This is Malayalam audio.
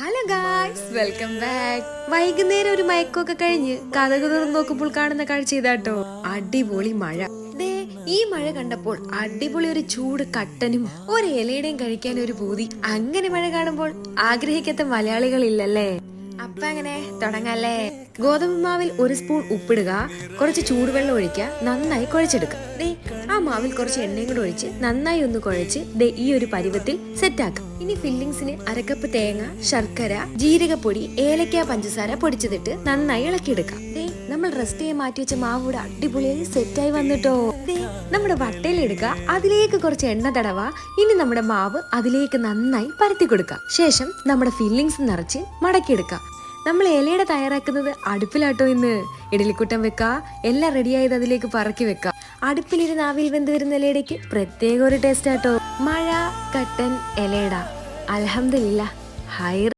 Hello guys, welcome back. വൈകുന്നേരം ഒരു മയക്കൊക്കെ കഴിഞ്ഞ് കഥകു തുറന്ന് നോക്കുമ്പോൾ കാണുന്ന കാഴ്ച ഇതാട്ടോ. അടിപൊളി മഴ. ദേ ഈ മഴ കണ്ടപ്പോൾ അടിപൊളി ഒരു ചൂട് കട്ടനും ഒരു ഇലയുടെയും കഴിക്കാൻ ഒരു പൂതി. അങ്ങനെ മഴ കാണുമ്പോൾ ആഗ്രഹിക്കാത്ത മലയാളികളില്ലല്ലേ. അപ്പൊ അങ്ങനെ തുടങ്ങല്ലേ. ഗോതമ്പ് മാവിൽ ഒരു സ്പൂൺ ഉപ്പിടുക, കുറച്ച് ചൂടുവെള്ളം ഒഴിക്കുക, നന്നായി കുഴച്ചെടുക്കുക. ദേ ആ മാവിൽ കുറച്ച് എണ്ണയും കൂടെ ഒഴിച്ച് നന്നായി ഒന്ന് കുഴച്ച് ദേ ഈ ഒരു പരുവത്തിൽ സെറ്റാക്കുക. ഇനി ഫില്ലിങ്സിന് അരക്കപ്പ് തേങ്ങ, ശർക്കര, ജീരകപ്പൊടി, ഏലക്ക, പഞ്ചസാര പൊടിച്ചതിട്ട് നന്നായി ഇളക്കിയെടുക്കാം. ദേ നമ്മൾ റെസ്റ്റ് ചെയ്യാൻ മാറ്റി വെച്ച മാവ് കൂടെ അടിപൊളിയായി സെറ്റായി വന്നിട്ടോ. ദേ നമ്മുടെ വട്ടയിലെടുക്കുക, അതിലേക്ക് കുറച്ച് എണ്ണ തടവ. ഇനി നമ്മുടെ മാവ് അതിലേക്ക് നന്നായി പരത്തി കൊടുക്കാം. ശേഷം നമ്മുടെ ഫില്ലിങ്സ് നിറച്ച് മടക്കിയെടുക്കാം. നമ്മൾ ഇലയുടെ തയ്യാറാക്കുന്നത് അടുപ്പിലാട്ടോ. ഇന്ന് ഇഡലിക്കുട്ടം വെക്കുക, എല്ലാം റെഡിയായത് അതിലേക്ക് പറക്കി വെക്കാം. അടുപ്പിലിരുന്ന് ആവിയിൽ വെന്ത് വരുന്ന ഇലയുടേക്ക് പ്രത്യേക ഒരു ടേസ്റ്റ് ആട്ടോ. മഴ കട്ടൻ ഇലയിട. അൽഹംദുലില്ലാ. ഹൈർ.